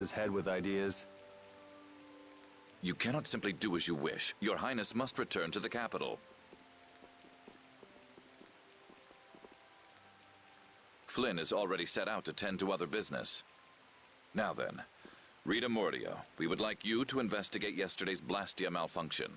his head with ideas. You cannot simply do as you wish. Your Highness must return to the capital. Flynn is already set out to tend to other business. Now then, Rita Mordia, we would like you to investigate yesterday's Blastia malfunction.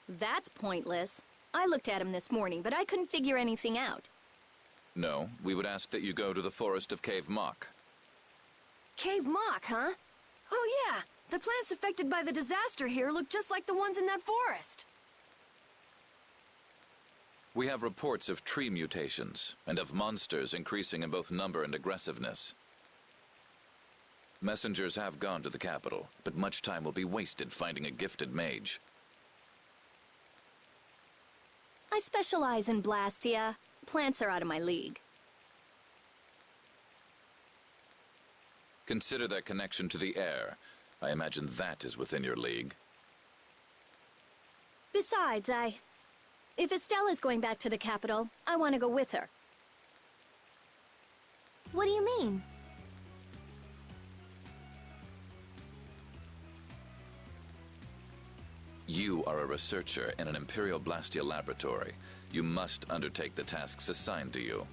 That's pointless. I looked at him this morning, but I couldn't figure anything out. No, we would ask that you go to the forest of Cave Mock. Cave Mock, huh? Oh yeah, the plants affected by the disaster here look just like the ones in that forest. We have reports of tree mutations, and of monsters increasing in both number and aggressiveness. Messengers have gone to the capital, but much time will be wasted finding a gifted mage. I specialize in Blastia. Plants are out of my league. Consider their connection to the air. I imagine that is within your league. Besides, if Estelle is going back to the capital, I want to go with her. What do you mean? You are a researcher in an Imperial Blastia laboratory. You must undertake the tasks assigned to you.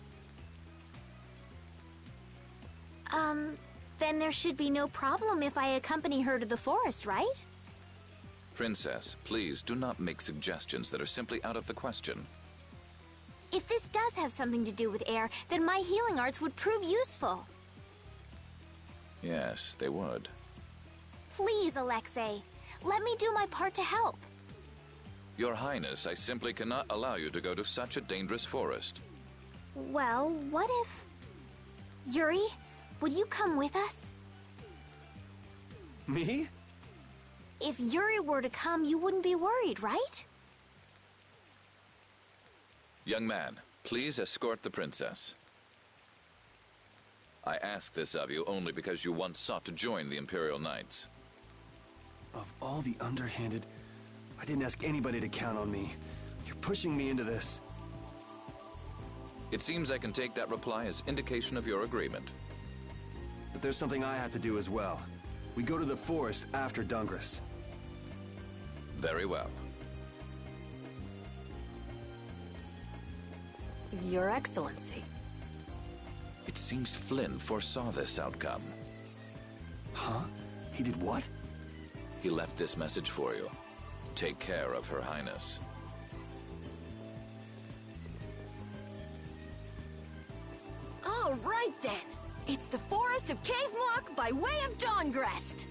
Then there should be no problem if I accompany her to the forest, right? Princess, please do not make suggestions that are simply out of the question. If this does have something to do with air, then my healing arts would prove useful. Yes, they would. Please, Alexei. Let me do my part to help. Your Highness, I simply cannot allow you to go to such a dangerous forest. Well, what if... Yuri, would you come with us? Me? If Yuri were to come, you wouldn't be worried, right? Young man, please escort the princess. I ask this of you only because you once sought to join the Imperial Knights. Of all the underhanded... I didn't ask anybody to count on me. You're pushing me into this. It seems I can take that reply as indication of your agreement. But there's something I have to do as well. We go to the forest after Dungrist. Very well. Your Excellency. It seems Flynn foresaw this outcome. Huh? He did what? He left this message for you. Take care of Her Highness. All right then. It's the forest of Cave Mock by way of Dawngrest.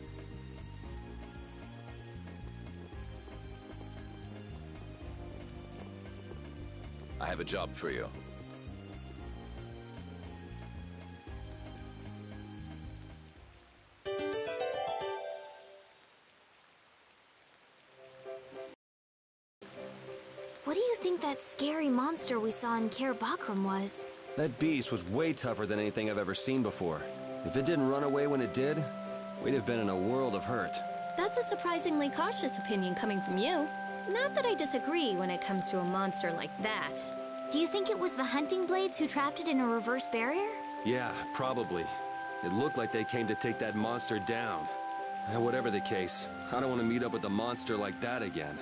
I have a job for you. What do you think that scary monster we saw in Kaer Bakram was? That beast was way tougher than anything I've ever seen before. If it didn't run away when it did, we'd have been in a world of hurt. That's a surprisingly cautious opinion coming from you. Not that I disagree when it comes to a monster like that. Do you think it was the hunting blades who trapped it in a reverse barrier? Yeah, probably. It looked like they came to take that monster down. Whatever the case, I don't want to meet up with a monster like that again.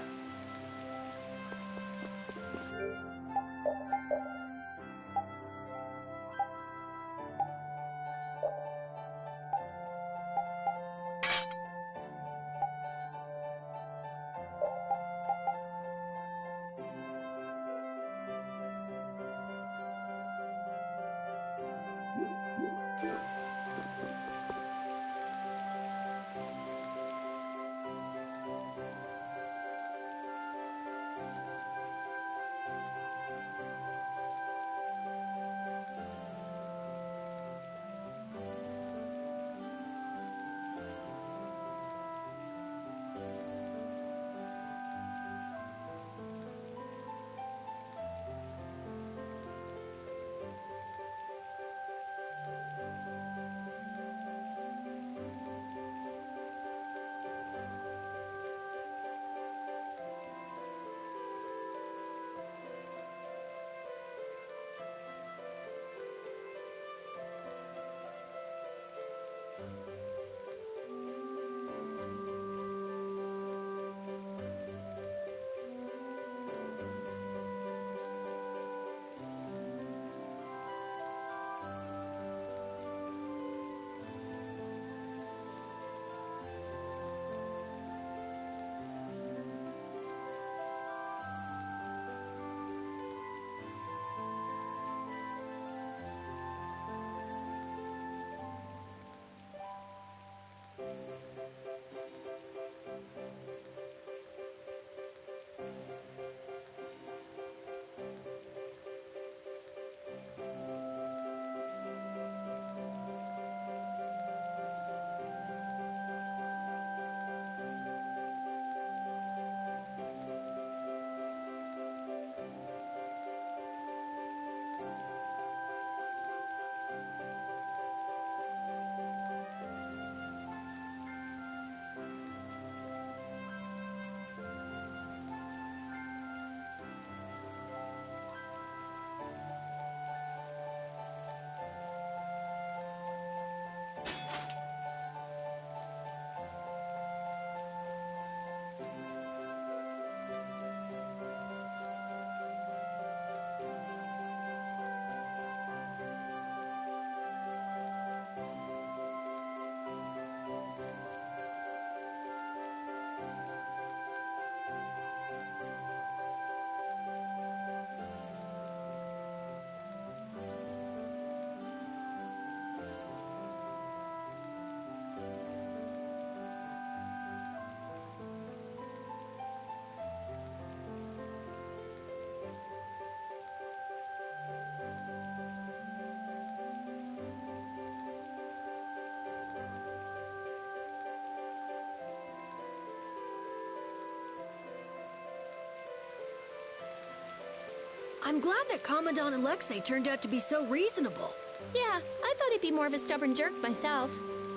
I'm glad that Commandant Alexei turned out to be so reasonable. Yeah, I thought he'd be more of a stubborn jerk myself.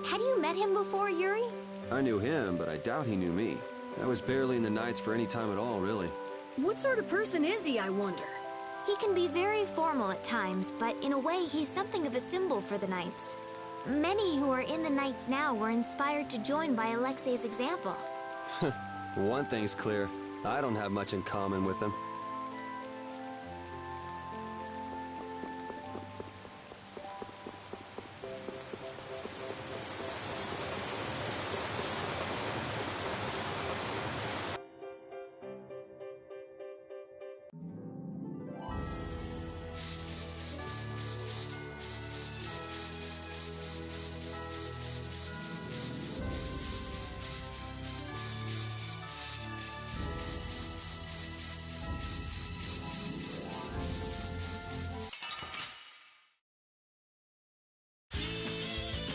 Had you met him before, Yuri? I knew him, but I doubt he knew me. I was barely in the Knights for any time at all, really. What sort of person is he, I wonder? He can be very formal at times, but in a way, he's something of a symbol for the Knights. Many who are in the Knights now were inspired to join by Alexei's example. One thing's clear. I don't have much in common with him.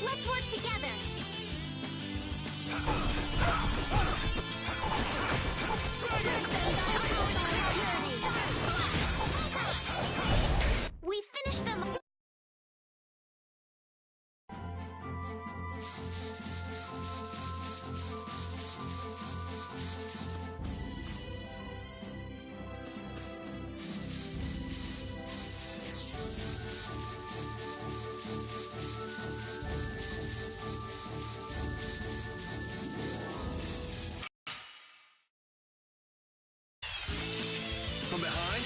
Let's work together! We finished them! From behind?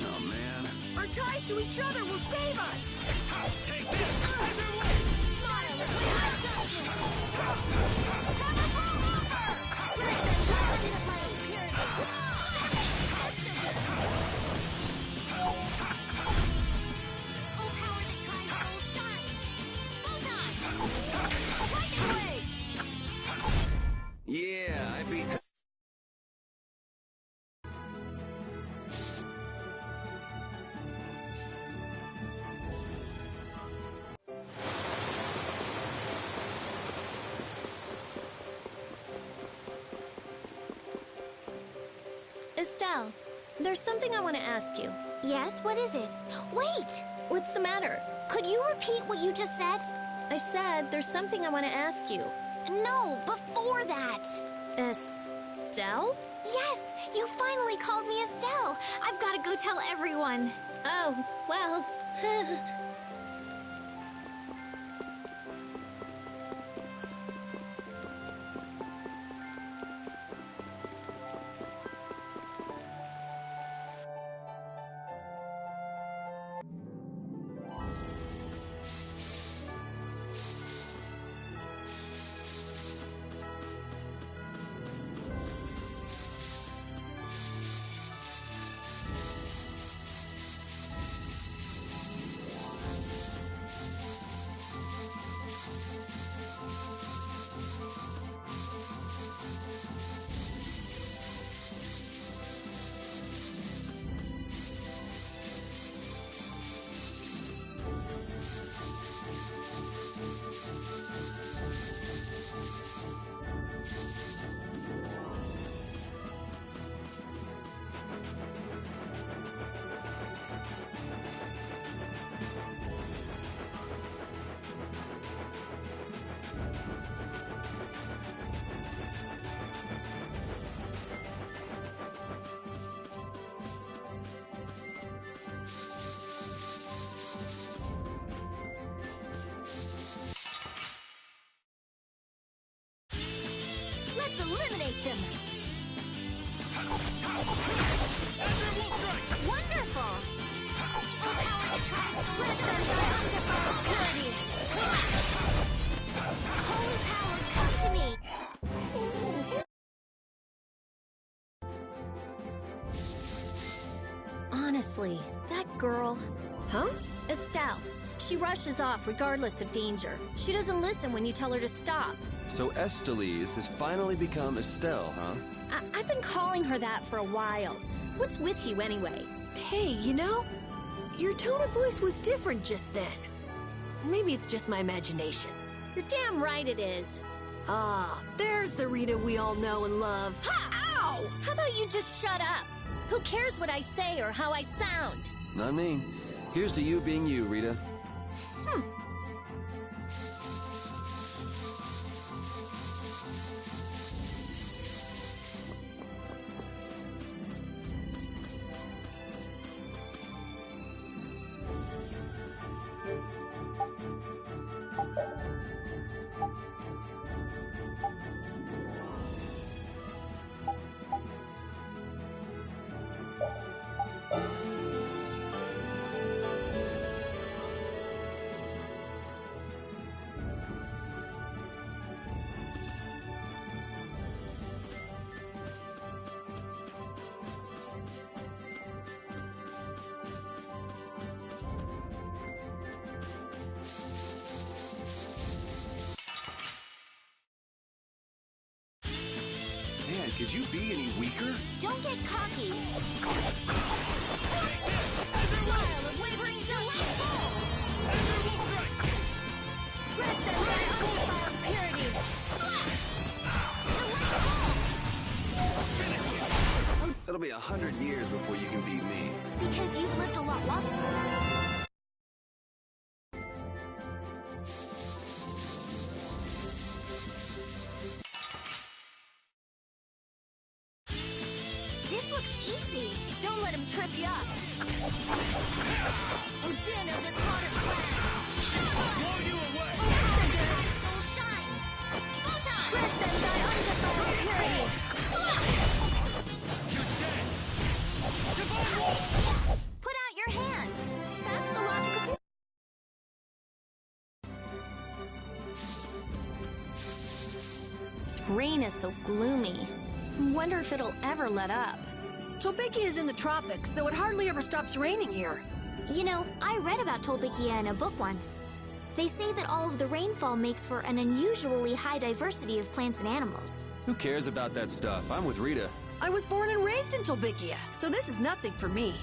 Oh, man. Our ties to each other will save us! Take this! Smile with my justice! Never fall over! Strength and power displayed! Oh, power that tries soul shine! Photon! Lightning wave! Yeah, I beat... Estelle, there's something I want to ask you. Yes, what is it? Wait! What's the matter? Could you repeat what you just said? I said there's something I want to ask you. No, before that! Estelle? Yes, you finally called me Estelle. I've got to go tell everyone. Oh, well... Let's eliminate them! Wonderful! Oh, power that tries soul shine! Undefiled purity! Slash! Holy power, come to me! Honestly, that girl... Huh? Estelle. She rushes off regardless of danger. She doesn't listen when you tell her to stop. So Estelle has finally become Estelle, huh? I've been calling her that for a while. What's with you anyway? Hey, you know, your tone of voice was different just then. Maybe it's just my imagination. You're damn right it is. Ah, there's the Rita we all know and love. Ha! Ow! How about you just shut up? Who cares what I say or how I sound? Not me. Here's to you being you, Rita. Man, could you be any weaker? Don't get cocky. Style of wavering delightful! Grant them my undefiled purity! Splash! Delightful! It'll be 100 years before you can beat me. Because you've lived a lot longer. This looks easy. Don't let him trip you up! Oh, din of this hottest land! Blow you away! That's a good! My soul shine. Photon! Grant them thy undefiled purity! Splash! You're dead! Divine Wall! Put out your hand. That's the logical... This rain is so gloomy. Wonder if it'll ever let up. Tolbikia is in the tropics, so it hardly ever stops raining here. You know, I read about Tolbikia in a book once. They say that all of the rainfall makes for an unusually high diversity of plants and animals. Who cares about that stuff? I'm with Rita. I was born and raised in Tolbikia, so this is nothing for me.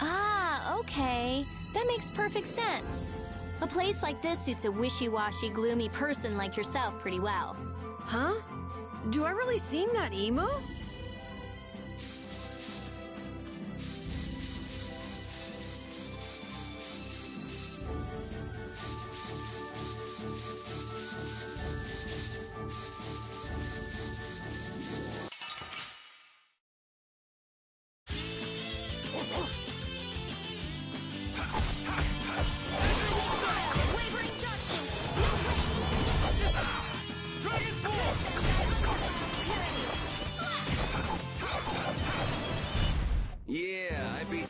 Ah, okay. That makes perfect sense. A place like this suits a wishy-washy, gloomy person like yourself pretty well. Huh? Do I really seem that emo? Wavering darkness! Dragon Sword! Yeah, I beat...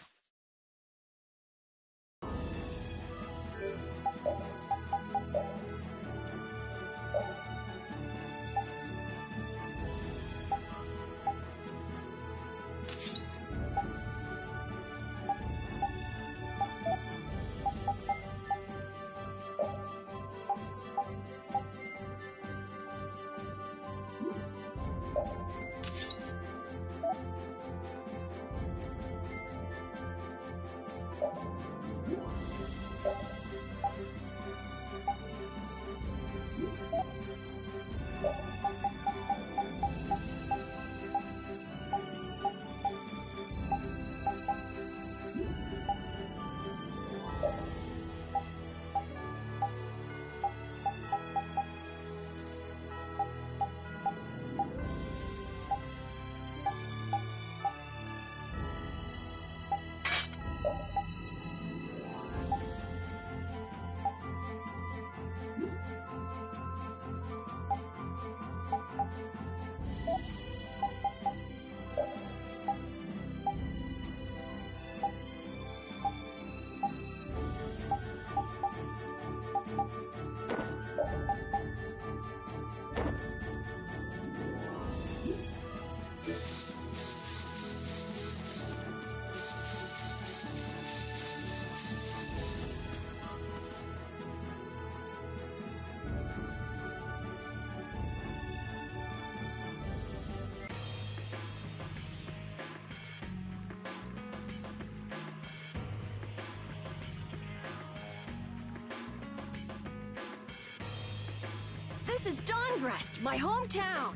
This is Dawngrest, my hometown.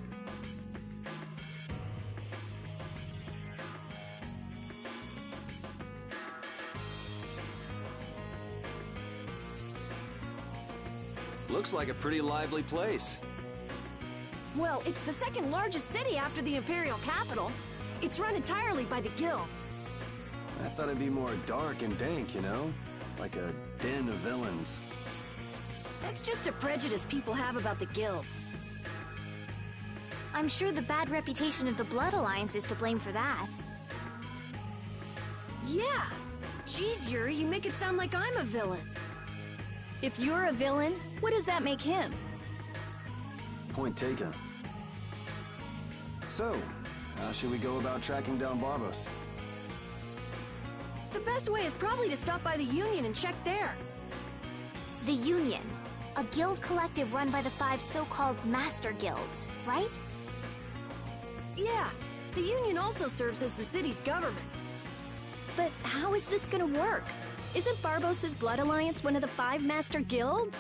Looks like a pretty lively place. Well, it's the second largest city after the Imperial capital. It's run entirely by the guilds. I thought it'd be more dark and dank, you know? Like a den of villains. That's just a prejudice people have about the guilds. I'm sure the bad reputation of the Blood Alliance is to blame for that. Yeah! Jeez, Yuri, you make it sound like I'm a villain. If you're a villain, what does that make him? Point taken. So, how should we go about tracking down Barbos? The best way is probably to stop by the Union and check there. The Union, a guild collective run by the 5 so-called Master Guilds, right? Yeah, the Union also serves as the city's government. But how is this gonna work? Isn't Barbos's Blood Alliance one of the 5 Master Guilds?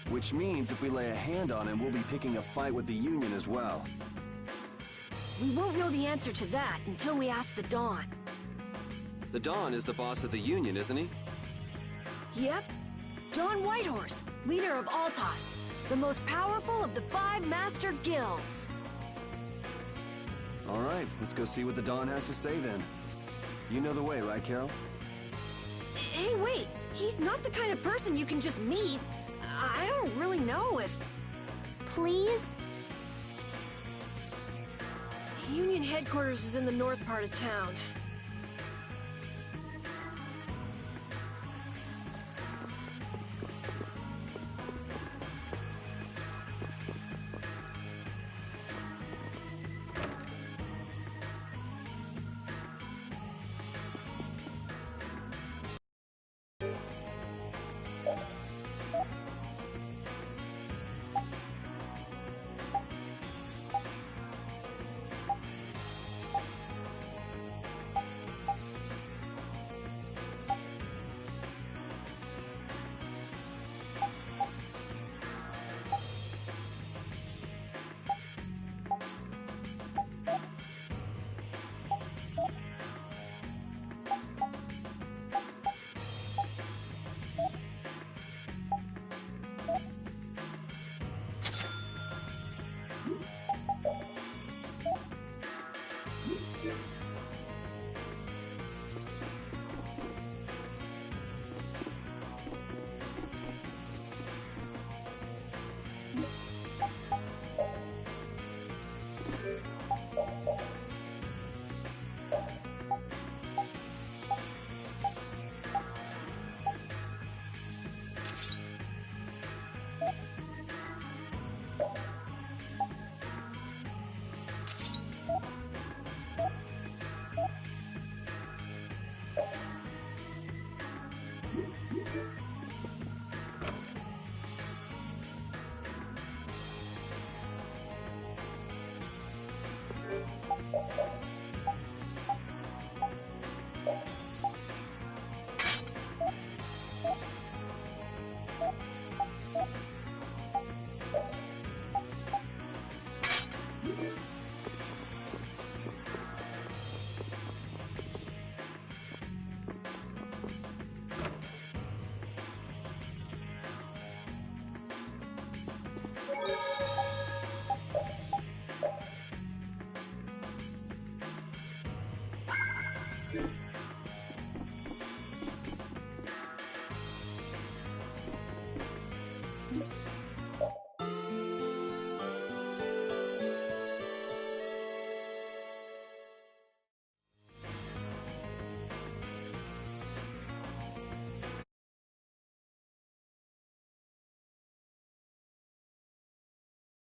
Which means if we lay a hand on him, we'll be picking a fight with the Union as well. We won't know the answer to that until we ask the Dawne. The Dawne is the boss of the Union, isn't he? Yep. Dawne Whitehorse, leader of Altos, the most powerful of the 5 Master Guilds. All right, let's go see what the Dawne has to say then. You know the way, right, Carol? Hey, wait! He's not the kind of person you can just meet. I don't really know if... Please? Union headquarters is in the north part of town.